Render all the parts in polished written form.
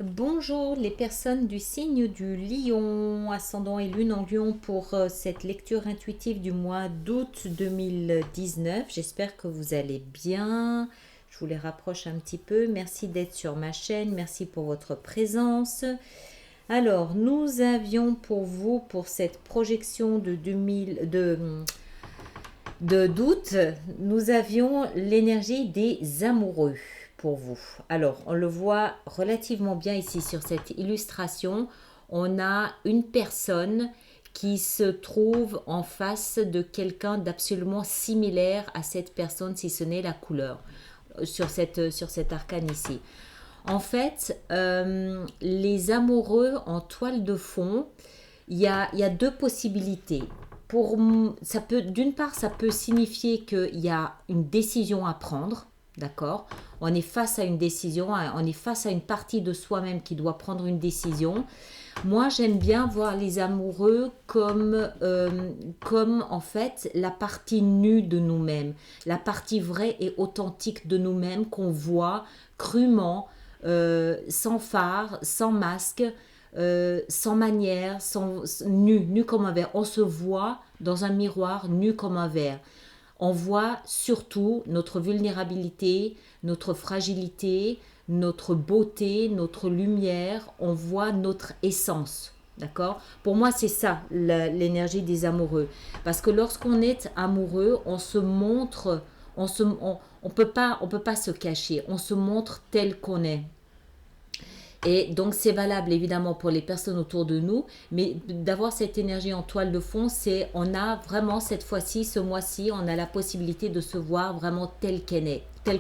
Bonjour les personnes du signe du lion, ascendant et lune en lion pour cette lecture intuitive du mois d'août 2019. J'espère que vous allez bien. Je vous les rapproche un petit peu. Merci d'être sur ma chaîne. Merci pour votre présence. Alors, nous avions pour vous, pour cette projection de 2000, d'août, nous avions l'énergie des amoureux pour vous. Alors, on le voit relativement bien ici sur cette illustration. On a une personne qui se trouve en face de quelqu'un d'absolument similaire à cette personne, si ce n'est la couleur, sur cet arcane ici. En fait, les amoureux en toile de fond, il y a deux possibilités. D'une part, ça peut signifier qu'il y a une décision à prendre, d'accord? On est face à une décision, on est face à une partie de soi-même qui doit prendre une décision. Moi, j'aime bien voir les amoureux comme en fait la partie nue de nous-mêmes, la partie vraie et authentique de nous-mêmes qu'on voit crûment, sans phare, sans masque, sans manière, nu comme un verre. On se voit dans un miroir nu comme un verre. On voit surtout notre vulnérabilité, notre fragilité, notre beauté, notre lumière. On voit notre essence. D'accord? Pour moi, c'est ça l'énergie des amoureux. Parce que lorsqu'on est amoureux, on se montre, on peut pas se cacher. On se montre tel qu'on est. Et donc, c'est valable évidemment pour les personnes autour de nous, mais d'avoir cette énergie en toile de fond, on a vraiment cette fois-ci, ce mois-ci, on a la possibilité de se voir vraiment tel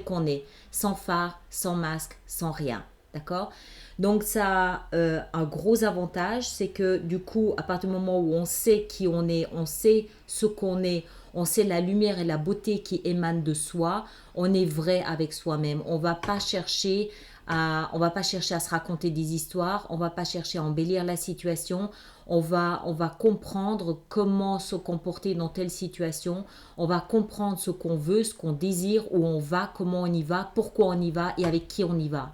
qu'on est, sans phare, sans masque, sans rien. D'accord? Donc, ça a un gros avantage, c'est que du coup, à partir du moment où on sait qui on est, on sait ce qu'on est, on sait la lumière et la beauté qui émanent de soi, on est vrai avec soi-même. On va pas chercher à se raconter des histoires, on va pas chercher à embellir la situation, on va comprendre comment se comporter dans telle situation, on va comprendre ce qu'on veut, ce qu'on désire, où on va, comment on y va, pourquoi on y va et avec qui on y va.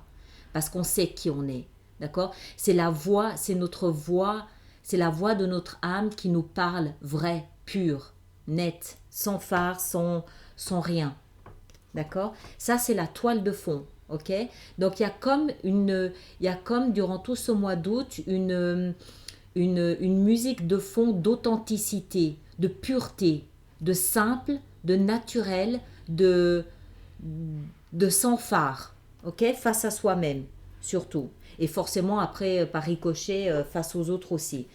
Parce qu'on sait qui on est. D'accord? C'est la voix, c'est notre voix, c'est la voix de notre âme qui nous parle vrai, pur, net, sans phare, sans rien. D'accord? Ça, c'est la toile de fond. Ok? Donc, il y a comme durant tout ce mois d'août une musique de fond d'authenticité, de pureté, de simple, de naturel, de sans phare. Ok? Face à soi-même, surtout. Et forcément, après, par ricochet, face aux autres aussi.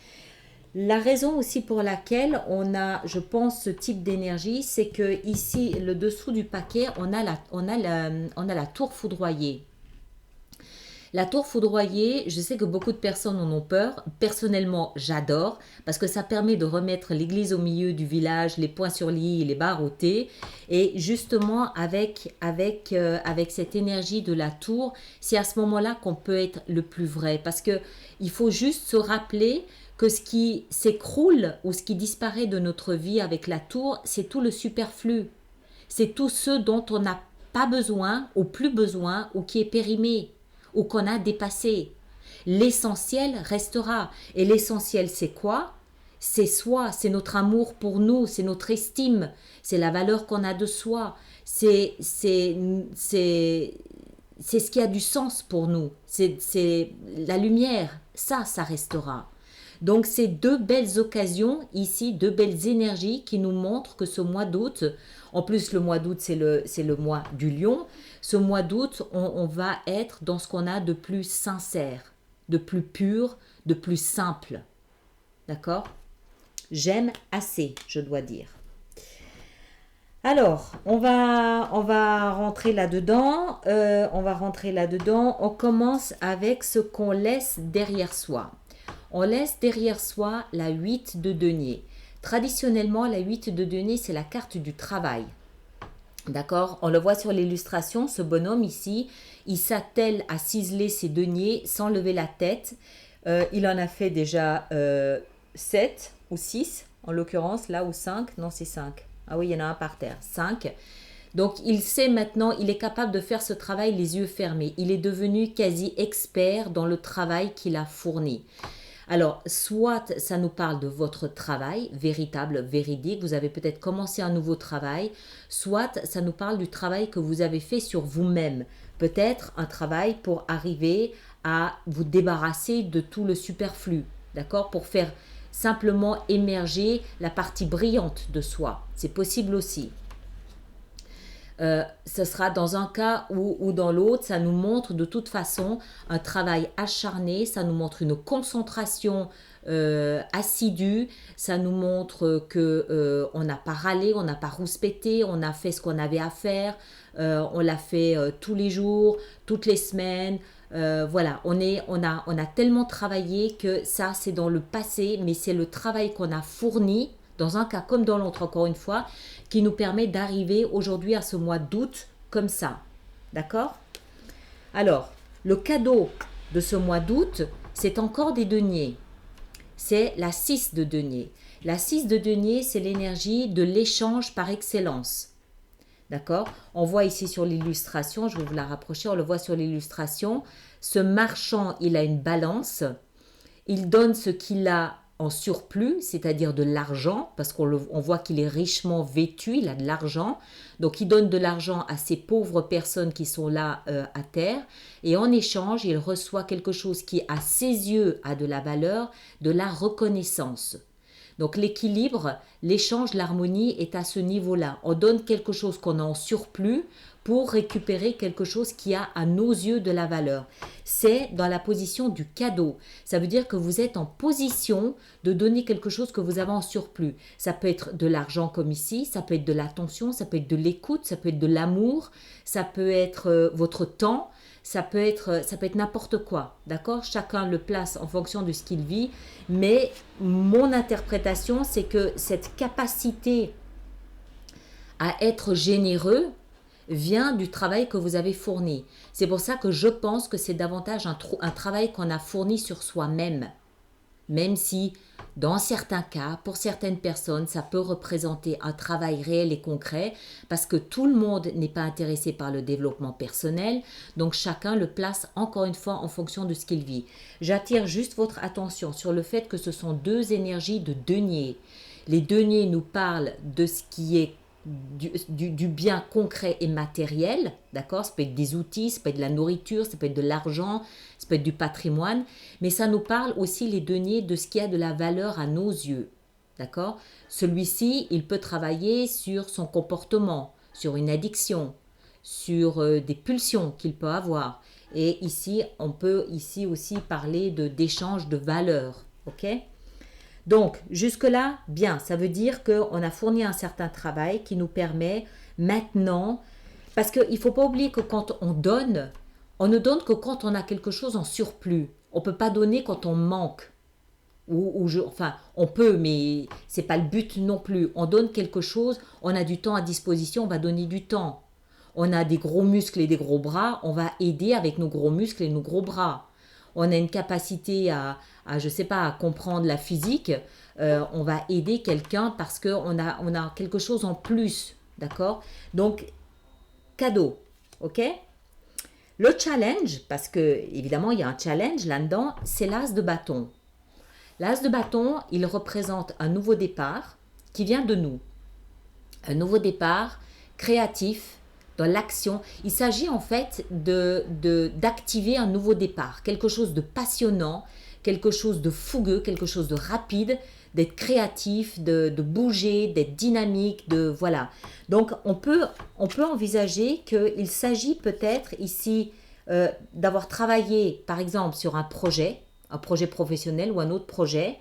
La raison aussi pour laquelle on a, je pense, ce type d'énergie, c'est que ici, le dessous du paquet, on a la tour foudroyée. La tour foudroyée, je sais que beaucoup de personnes en ont peur. Personnellement, j'adore parce que ça permet de remettre l'église au milieu du village, les points sur l'i et les barres au T. Et justement, avec cette énergie de la tour, c'est à ce moment-là qu'on peut être le plus vrai. Parce que il faut juste se rappeler que ce qui s'écroule ou ce qui disparaît de notre vie avec la tour, c'est tout le superflu. C'est tout ce dont on n'a pas besoin ou plus besoin ou qui est périmé ou qu'on a dépassé. L'essentiel restera. Et l'essentiel, c'est quoi? C'est soi, c'est notre amour pour nous, c'est notre estime, c'est la valeur qu'on a de soi, c'est ce qui a du sens pour nous, c'est la lumière, ça restera. Donc, c'est deux belles occasions ici, deux belles énergies qui nous montrent que ce mois d'août, en plus le mois d'août c'est le mois du lion, ce mois d'août on va être dans ce qu'on a de plus sincère, de plus pur, de plus simple. D'accord? J'aime assez, je dois dire. Alors, on va rentrer là-dedans. On commence avec ce qu'on laisse derrière soi. On laisse derrière soi la 8 de denier. Traditionnellement, la 8 de denier, c'est la carte du travail. D'accord? On le voit sur l'illustration, ce bonhomme ici, il s'attelle à ciseler ses deniers sans lever la tête. Il en a fait déjà 7 ou 6, en l'occurrence, là, ou 5. Non, c'est 5. Ah oui, il y en a un par terre. 5. Donc il sait maintenant, il est capable de faire ce travail les yeux fermés. Il est devenu quasi expert dans le travail qu'il a fourni. Alors, soit ça nous parle de votre travail, véritable, véridique, vous avez peut-être commencé un nouveau travail, soit ça nous parle du travail que vous avez fait sur vous-même. Peut-être un travail pour arriver à vous débarrasser de tout le superflu, d'accord? Pour faire simplement émerger la partie brillante de soi. C'est possible aussi. Ce sera dans un cas ou dans l'autre, ça nous montre de toute façon un travail acharné, ça nous montre une concentration assidue, ça nous montre que on n'a pas râlé, on n'a pas rouspété, on a fait ce qu'on avait à faire, on l'a fait tous les jours, toutes les semaines. Voilà, on a tellement travaillé que ça c'est dans le passé, mais c'est le travail qu'on a fourni dans un cas comme dans l'autre, encore une fois, qui nous permet d'arriver aujourd'hui à ce mois d'août comme ça. D'accord? Alors, le cadeau de ce mois d'août, c'est encore des deniers. C'est la 6 de denier. La 6 de denier, c'est l'énergie de l'échange par excellence. D'accord? On voit ici sur l'illustration, je vais vous la rapprocher, on le voit sur l'illustration. Ce marchand, il a une balance. Il donne ce qu'il a en surplus, c'est-à-dire de l'argent, parce qu'on voit qu'il est richement vêtu, il a de l'argent. Donc, il donne de l'argent à ces pauvres personnes qui sont là à terre. Et en échange, il reçoit quelque chose qui, à ses yeux, a de la valeur, de la reconnaissance. Donc, l'équilibre, l'échange, l'harmonie est à ce niveau-là. On donne quelque chose qu'on a en surplus pour récupérer quelque chose qui a à nos yeux de la valeur. C'est dans la position du cadeau. Ça veut dire que vous êtes en position de donner quelque chose que vous avez en surplus. Ça peut être de l'argent comme ici, ça peut être de l'attention, ça peut être de l'écoute, ça peut être de l'amour, ça peut être votre temps, ça peut être n'importe quoi, d'accord? Chacun le place en fonction de ce qu'il vit, mais mon interprétation, c'est que cette capacité à être généreux vient du travail que vous avez fourni. C'est pour ça que je pense que c'est davantage un travail qu'on a fourni sur soi-même. Même si, dans certains cas, pour certaines personnes, ça peut représenter un travail réel et concret, parce que tout le monde n'est pas intéressé par le développement personnel, donc chacun le place encore une fois en fonction de ce qu'il vit. J'attire juste votre attention sur le fait que ce sont deux énergies de deniers. Les deniers nous parlent de ce qui est du bien concret et matériel, d'accord? Ça peut être des outils, ça peut être de la nourriture, ça peut être de l'argent, ça peut être du patrimoine, mais ça nous parle aussi, les deniers, de ce qui a de la valeur à nos yeux, d'accord? Celui-ci, il peut travailler sur son comportement, sur une addiction, sur des pulsions qu'il peut avoir. Et ici, on peut ici aussi parler d'échange de valeurs, ok? Donc, jusque-là, bien, ça veut dire qu'on a fourni un certain travail qui nous permet maintenant, parce qu'il ne faut pas oublier que quand on ne donne que quand on a quelque chose en surplus. On ne peut pas donner quand on manque. Enfin, on peut, mais ce n'est pas le but non plus. On donne quelque chose, on a du temps à disposition, on va donner du temps. On a des gros muscles et des gros bras, on va aider avec nos gros muscles et nos gros bras. On a une capacité je sais pas, à comprendre la physique, on va aider quelqu'un parce qu'on a quelque chose en plus, d'accord? Donc, cadeau, ok? Le challenge, parce que évidemment il y a un challenge là-dedans, c'est l'as de bâton. L'as de bâton, il représente un nouveau départ qui vient de nous. Un nouveau départ créatif, dans l'action. Il s'agit en fait d'activer un nouveau départ, quelque chose de passionnant, quelque chose de fougueux, quelque chose de rapide, d'être créatif, de bouger, d'être dynamique, voilà. Donc on peut envisager qu'il s'agit peut-être ici d'avoir travaillé par exemple sur un projet professionnel ou un autre projet.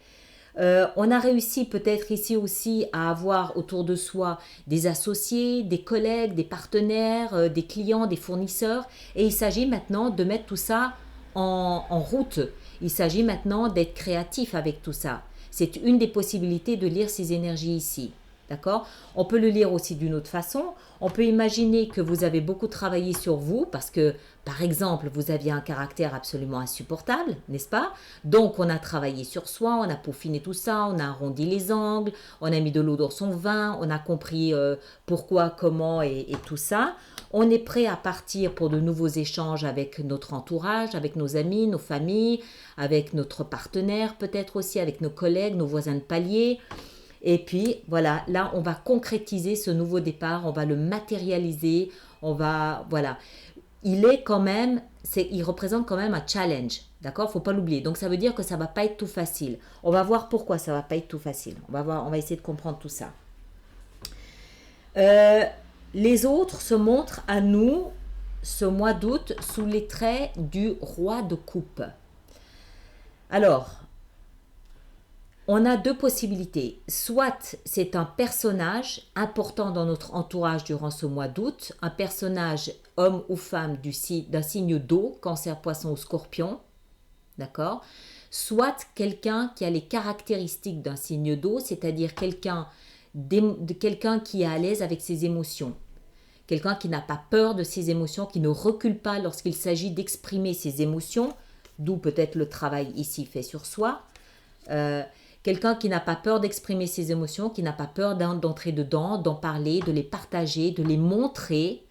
On a réussi peut-être ici aussi à avoir autour de soi des associés, des collègues, des partenaires, des clients, des fournisseurs, et il s'agit maintenant de mettre tout ça en route. Il s'agit maintenant d'être créatif avec tout ça. C'est une des possibilités de lire ces énergies ici. D'accord? On peut le lire aussi d'une autre façon. On peut imaginer que vous avez beaucoup travaillé sur vous parce que, par exemple, vous aviez un caractère absolument insupportable, n'est-ce pas? Donc, on a travaillé sur soi, on a peaufiné tout ça, on a arrondi les angles, on a mis de l'eau dans son vin, on a compris pourquoi, comment et tout ça. On est prêt à partir pour de nouveaux échanges avec notre entourage, avec nos amis, nos familles, avec notre partenaire peut-être aussi, avec nos collègues, nos voisins de palier. Et puis, voilà, là, on va concrétiser ce nouveau départ, on va le matérialiser, voilà. Il représente quand même un challenge, d'accord? Faut pas l'oublier. Donc, ça veut dire que ça va pas être tout facile. On va voir pourquoi ça va pas être tout facile. On va essayer de comprendre tout ça. Les autres se montrent à nous, ce mois d'août, sous les traits du roi de coupe. Alors, on a deux possibilités. Soit c'est un personnage important dans notre entourage durant ce mois d'août, un personnage homme ou femme d'un signe d'eau, cancer, poisson ou scorpion, d'accord? Soit quelqu'un qui a les caractéristiques d'un signe d'eau, c'est-à-dire quelqu'un qui est à l'aise avec ses émotions. Quelqu'un qui n'a pas peur de ses émotions, qui ne recule pas lorsqu'il s'agit d'exprimer ses émotions, d'où peut-être le travail ici fait sur soi. Quelqu'un qui n'a pas peur d'exprimer ses émotions, qui n'a pas peur d'entrer dedans, d'en parler, de les partager, de les montrer,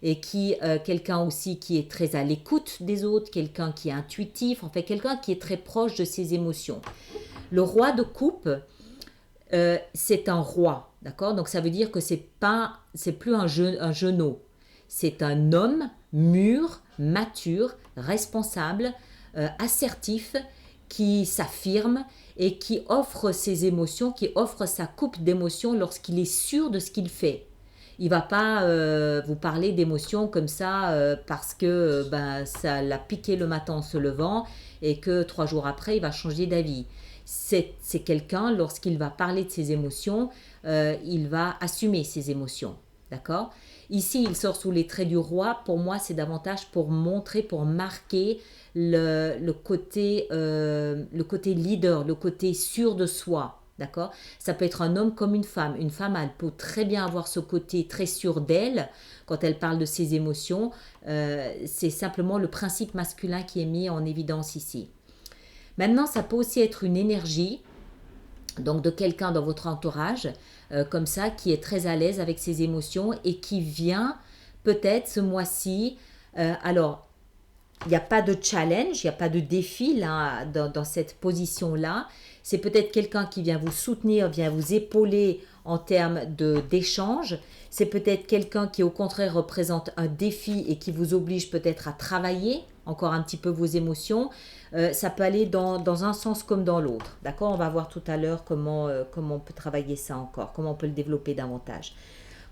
et quelqu'un aussi qui est très à l'écoute des autres, quelqu'un qui est intuitif, en fait quelqu'un qui est très proche de ses émotions. Le roi de coupe, c'est un roi, d'accord? Donc ça veut dire que c'est plus un genou, c'est un homme mûr, mature, responsable, assertif, qui s'affirme et qui offre ses émotions, qui offre sa coupe d'émotions lorsqu'il est sûr de ce qu'il fait. Il ne va pas vous parler d'émotions comme ça parce que ça l'a piqué le matin en se levant et que 3 jours après, il va changer d'avis. C'est quelqu'un, lorsqu'il va parler de ses émotions, il va assumer ses émotions. D'accord? Ici, il sort sous les traits du roi. Pour moi, c'est davantage pour montrer, pour marquer le côté leader, le côté sûr de soi. D'accord? Ça peut être un homme comme une femme. Une femme, elle peut très bien avoir ce côté très sûr d'elle quand elle parle de ses émotions. C'est simplement le principe masculin qui est mis en évidence ici. Maintenant, ça peut aussi être une énergie, donc de quelqu'un dans votre entourage, comme ça, qui est très à l'aise avec ses émotions et qui vient peut-être ce mois-ci. Alors, il n'y a pas de challenge, il n'y a pas de défi là, dans cette position-là. C'est peut-être quelqu'un qui vient vous soutenir, vient vous épauler en termes d'échange. C'est peut-être quelqu'un qui au contraire représente un défi et qui vous oblige peut-être à travailler encore un petit peu vos émotions. Ça peut aller dans un sens comme dans l'autre. D'accord? On va voir tout à l'heure comment on peut travailler ça encore, comment on peut le développer davantage.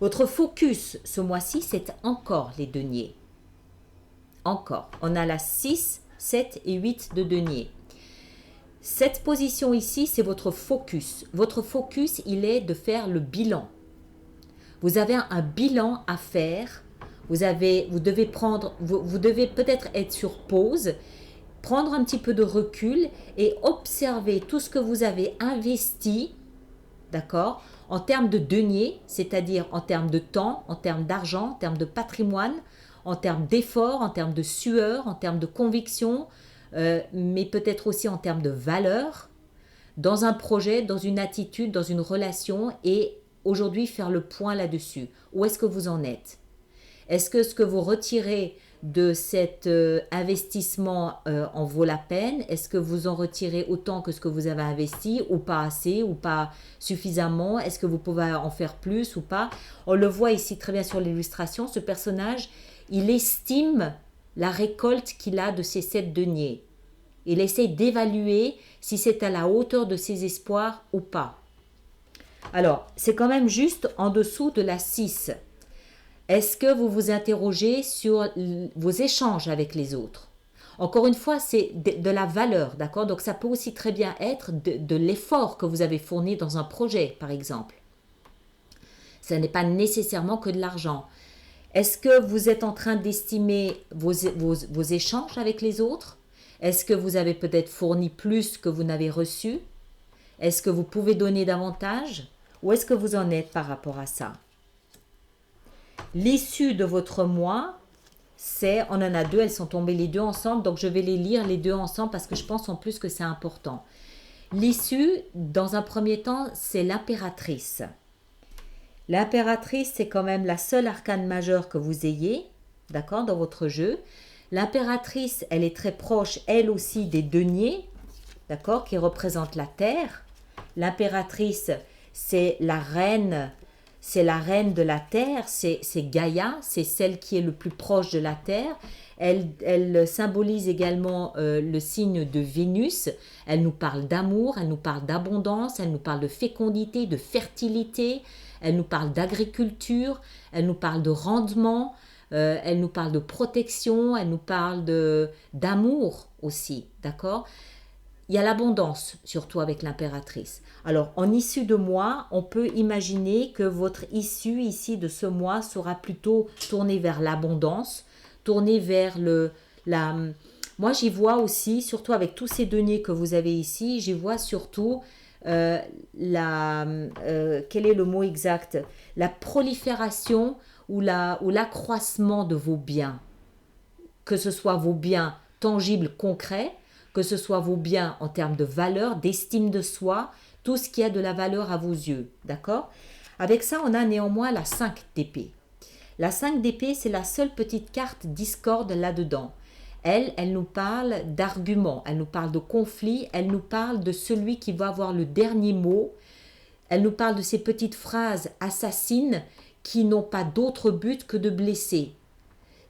Votre focus ce mois-ci, c'est encore les deniers. Encore. On a la 6, 7 et 8 de denier. Cette position ici, c'est votre focus. Votre focus, il est de faire le bilan. Vous avez un bilan à faire. Vous devez peut-être être sur pause, prendre un petit peu de recul et observer tout ce que vous avez investi, d'accord, en termes de deniers, c'est-à-dire en termes de temps, en termes d'argent, en termes de patrimoine, en termes d'efforts, en termes de sueur, en termes de conviction, mais peut-être aussi en termes de valeur, dans un projet, dans une attitude, dans une relation, et aujourd'hui faire le point là-dessus. Où est-ce que vous en êtes? Est-ce que ce que vous retirez de cet investissement en vaut la peine? Est-ce que vous en retirez autant que ce que vous avez investi, ou pas assez, ou pas suffisamment? Est-ce que vous pouvez en faire plus ou pas? On le voit ici très bien sur l'illustration, ce personnage, il estime la récolte qu'il a de ses 7 deniers. Il essaie d'évaluer si c'est à la hauteur de ses espoirs ou pas. Alors, c'est quand même juste en dessous de la 6. Est-ce que vous vous interrogez sur vos échanges avec les autres? Encore une fois, c'est de la valeur, d'accord? Donc, ça peut aussi très bien être de l'effort que vous avez fourni dans un projet, par exemple. Ce n'est pas nécessairement que de l'argent. Est-ce que vous êtes en train d'estimer vos échanges avec les autres? Est-ce que vous avez peut-être fourni plus que vous n'avez reçu? Est-ce que vous pouvez donner davantage? Où est-ce que vous en êtes par rapport à ça? L'issue de votre mois, c'est, on en a deux, elles sont tombées les deux ensemble, donc je vais les lire les deux ensemble parce que je pense en plus que c'est important. L'issue, dans un premier temps, c'est l'impératrice. L'impératrice, c'est quand même la seule arcane majeure que vous ayez, d'accord, dans votre jeu. L'impératrice, elle est très proche, elle aussi, des deniers, d'accord, qui représentent la terre. L'impératrice, c'est la reine de la terre, c'est Gaïa, c'est celle qui est le plus proche de la terre. Elle symbolise également le signe de Vénus. Elle nous parle d'amour, elle nous parle d'abondance, elle nous parle de fécondité, de fertilité, elle nous parle d'agriculture, elle nous parle de rendement, elle nous parle de protection, elle nous parle d'amour aussi, d'accord? Il y a l'abondance, surtout avec l'impératrice. Alors, en issue de mois, on peut imaginer que votre issue ici de ce mois sera plutôt tournée vers l'abondance, tournée vers Moi, j'y vois aussi, surtout avec tous ces deniers que vous avez ici, j'y vois surtout quel est le mot exact? La prolifération ou l'accroissement de vos biens. Que ce soit vos biens tangibles, concrets, que ce soit vos biens en termes de valeur, d'estime de soi, tout ce qui a de la valeur à vos yeux, d'accord? Avec ça, on a néanmoins la 5 d'épée. La 5 d'épée, c'est la seule petite carte discorde là-dedans. Elle nous parle d'arguments, elle nous parle de conflits, elle nous parle de celui qui va avoir le dernier mot, elle nous parle de ces petites phrases assassines qui n'ont pas d'autre but que de blesser.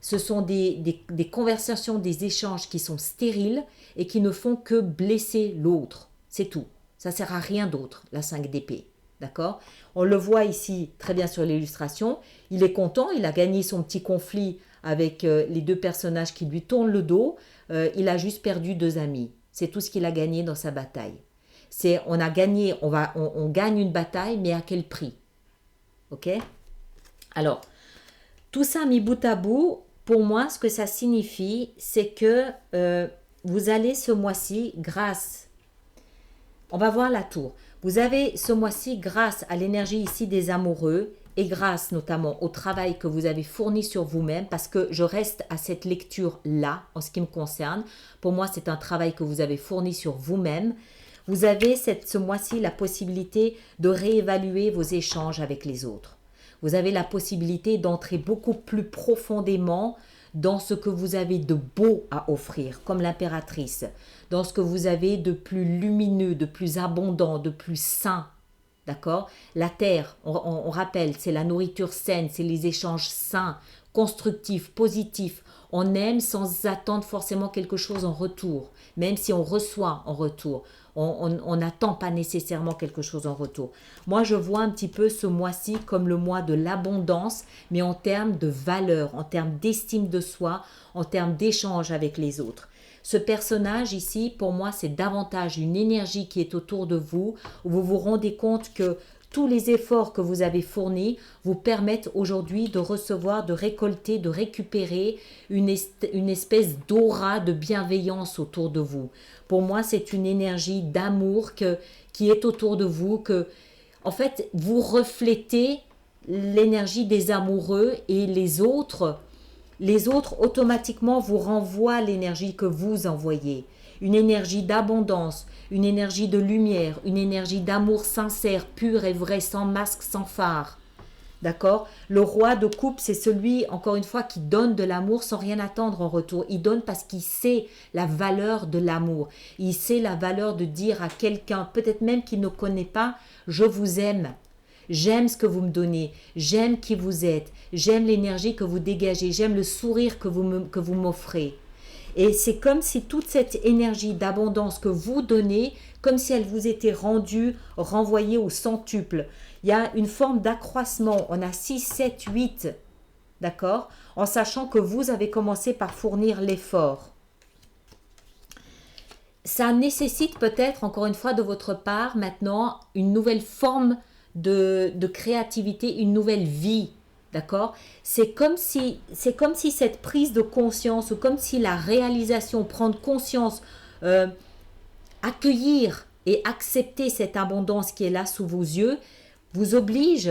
Ce sont des conversations, des échanges qui sont stériles et qui ne font que blesser l'autre. C'est tout. Ça ne sert à rien d'autre, la 5 d'épée. D'accord? On le voit ici très bien sur l'illustration. Il est content, il a gagné son petit conflit avec les deux personnages qui lui tournent le dos. Il a juste perdu 2 amis. C'est tout ce qu'il a gagné dans sa bataille. On a gagné, on gagne une bataille, mais à quel prix? Ok? Alors, tout ça mis bout à bout, pour moi, ce que ça signifie, c'est que vous allez ce mois-ci, on va voir la tour. Vous avez ce mois-ci, grâce à l'énergie ici des amoureux et grâce notamment au travail que vous avez fourni sur vous-même, parce que je reste à cette lecture-là en ce qui me concerne. Pour moi, c'est un travail que vous avez fourni sur vous-même. Vous avez ce mois-ci la possibilité de réévaluer vos échanges avec les autres. Vous avez la possibilité d'entrer beaucoup plus profondément dans ce que vous avez de beau à offrir, comme l'impératrice, dans ce que vous avez de plus lumineux, de plus abondant, de plus sain. D'accord? La terre, on rappelle, c'est la nourriture saine, c'est les échanges sains, constructifs, positifs. On aime sans attendre forcément quelque chose en retour, même si on reçoit en retour. On n'attend pas nécessairement quelque chose en retour. Moi, je vois un petit peu ce mois-ci comme le mois de l'abondance, mais en termes de valeur, en termes d'estime de soi, en termes d'échange avec les autres. Ce personnage ici, pour moi, c'est davantage une énergie qui est autour de vous, où vous vous rendez compte que tous les efforts que vous avez fournis vous permettent aujourd'hui de recevoir, de récolter, de récupérer une espèce d'aura de bienveillance autour de vous. Pour moi, c'est une énergie d'amour qui est autour de vous, que en fait, vous reflétez l'énergie des amoureux et les autres automatiquement vous renvoient l'énergie que vous envoyez. Une énergie d'abondance, une énergie de lumière, une énergie d'amour sincère, pur et vrai, sans masque, sans phare. D'accord? Le roi de coupe, c'est celui, encore une fois, qui donne de l'amour sans rien attendre en retour. Il donne parce qu'il sait la valeur de l'amour. Il sait la valeur de dire à quelqu'un, peut-être même qu'il ne connaît pas, je vous aime. J'aime ce que vous me donnez, j'aime qui vous êtes, j'aime l'énergie que vous dégagez, j'aime le sourire que vous m'offrez. Et c'est comme si toute cette énergie d'abondance que vous donnez, comme si elle vous était renvoyée au centuple. Il y a une forme d'accroissement. On a 6, 7, 8, d'accord? En sachant que vous avez commencé par fournir l'effort. Ça nécessite peut-être, encore une fois, de votre part, maintenant, une nouvelle forme de créativité, une nouvelle vie. D'accord? C'est comme si cette prise de conscience ou comme si la réalisation, prendre conscience, accueillir et accepter cette abondance qui est là sous vos yeux, vous oblige,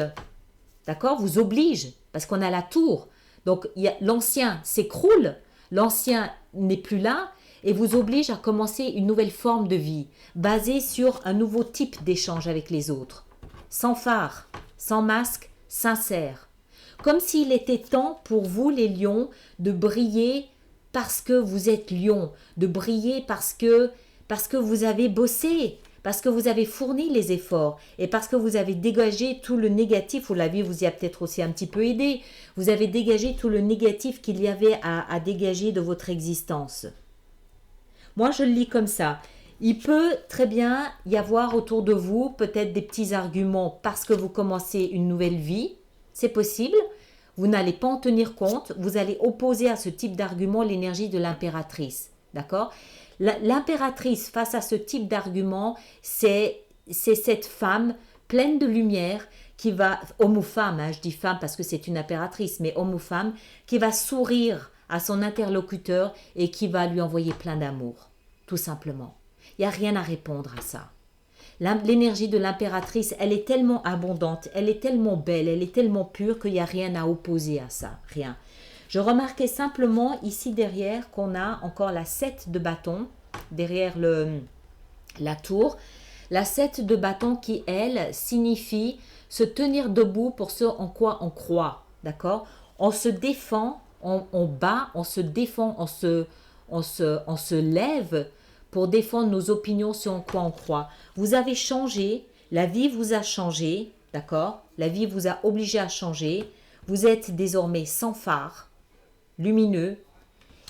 d'accord, vous oblige, parce qu'on a la tour. Donc, l'ancien s'écroule, l'ancien n'est plus là, et vous oblige à commencer une nouvelle forme de vie, basée sur un nouveau type d'échange avec les autres. Sans phare, sans masque, sincère. Comme s'il était temps pour vous, les lions, de briller parce que vous êtes lion, de briller parce que vous avez bossé, parce que vous avez fourni les efforts et parce que vous avez dégagé tout le négatif, ou la vie vous y a peut-être aussi un petit peu aidé, vous avez dégagé tout le négatif qu'il y avait à dégager de votre existence. Moi, je le lis comme ça. Il peut très bien y avoir autour de vous peut-être des petits arguments parce que vous commencez une nouvelle vie. C'est possible. Vous n'allez pas en tenir compte. Vous allez opposer à ce type d'argument l'énergie de l'impératrice. D'accord ? L'impératrice, face à ce type d'argument, c'est cette femme pleine de lumière qui va, homme ou femme, je dis femme parce que c'est une impératrice, mais homme ou femme, qui va sourire à son interlocuteur et qui va lui envoyer plein d'amour, tout simplement. Il n'y a rien à répondre à ça. L'énergie de l'impératrice, elle est tellement abondante, elle est tellement belle, elle est tellement pure qu'il n'y a rien à opposer à ça, rien. Je remarquais simplement ici derrière qu'on a encore la 7 de bâton, derrière la tour. La 7 de bâton qui, elle, signifie se tenir debout pour ce en quoi on croit, d'accord ? On se défend, on bat, on se défend, on se lève pour défendre nos opinions sur en quoi on croit. Vous avez changé, la vie vous a changé, d'accord ? La vie vous a obligé à changer. Vous êtes désormais sans phare, lumineux,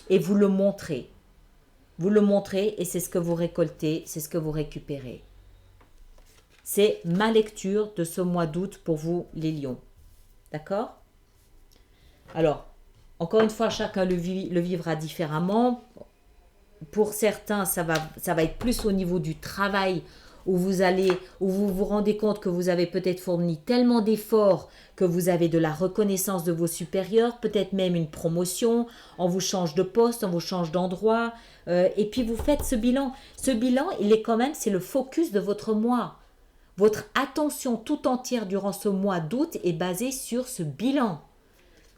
et vous le montrez. Vous le montrez et c'est ce que vous récoltez, c'est ce que vous récupérez. C'est ma lecture de ce mois d'août pour vous, les lions. D'accord ? Alors, encore une fois, chacun le vivra différemment. Pour certains, ça va être plus au niveau du travail où vous vous rendez compte que vous avez peut-être fourni tellement d'efforts que vous avez de la reconnaissance de vos supérieurs, peut-être même une promotion, on vous change de poste, on vous change d'endroit, et puis vous faites ce bilan. Ce bilan, il est quand même, c'est le focus de votre mois. Votre attention tout entière durant ce mois d'août est basée sur ce bilan,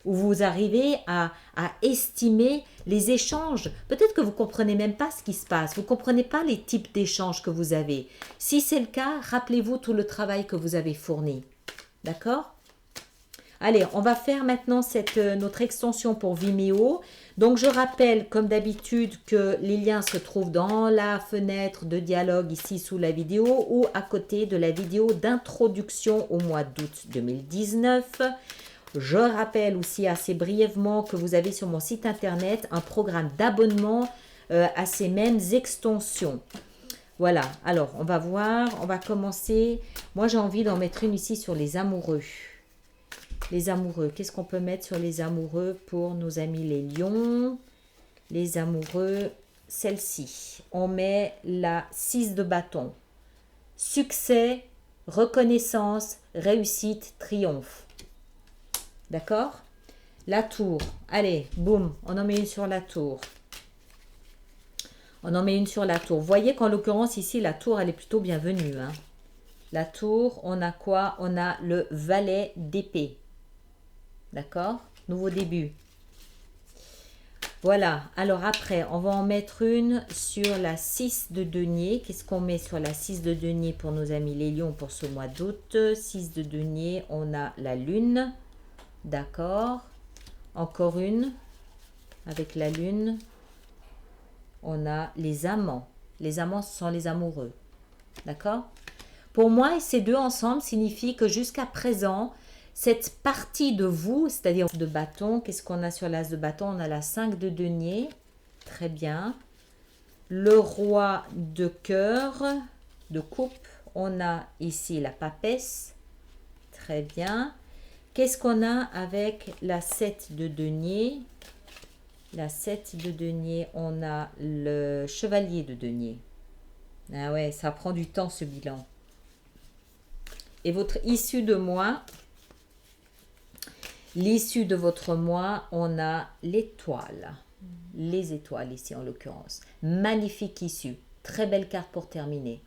où vous arrivez à estimer les échanges. Peut-être que vous ne comprenez même pas ce qui se passe, vous ne comprenez pas les types d'échanges que vous avez. Si c'est le cas, rappelez-vous tout le travail que vous avez fourni. D'accord ? Allez, on va faire maintenant notre extension pour Vimeo. Donc, je rappelle, comme d'habitude, que les liens se trouvent dans la fenêtre de dialogue ici sous la vidéo ou à côté de la vidéo d'introduction au mois d'août 2019. Je rappelle aussi assez brièvement que vous avez sur mon site internet un programme d'abonnement à ces mêmes extensions. Voilà, alors on va voir, on va commencer. Moi j'ai envie d'en mettre une ici sur les amoureux. Les amoureux, qu'est-ce qu'on peut mettre sur les amoureux pour nos amis les lions? Les amoureux, celle-ci. On met la 6 de bâton. Succès, reconnaissance, réussite, triomphe. D'accord? La tour. Allez, boum, on en met une sur la tour. On en met une sur la tour. Vous voyez qu'en l'occurrence, ici, la tour, elle est plutôt bienvenue. Hein. La tour, on a quoi? On a le valet d'épée. D'accord? Nouveau début. Voilà. Alors après, on va en mettre une sur la 6 de denier. Qu'est-ce qu'on met sur la 6 de denier pour nos amis les lions pour ce mois d'août? 6 de denier, on a la lune. D'accord. Encore une avec la lune. On a les amants. Les amants, ce sont les amoureux. D'accord? Pour moi, ces deux ensemble signifient que jusqu'à présent, cette partie de vous, c'est-à-dire de bâton, qu'est-ce qu'on a sur l'as de bâton? On a la 5 de denier. Très bien. Le roi de cœur, de coupe. On a ici la papesse. Très bien. Qu'est-ce qu'on a avec la 7 de denier? La 7 de denier, on a le chevalier de denier. Ah ouais, ça prend du temps ce bilan. Et votre issue de mois, l'issue de votre mois, on a l'étoile. Les étoiles ici en l'occurrence. Magnifique issue. Très belle carte pour terminer.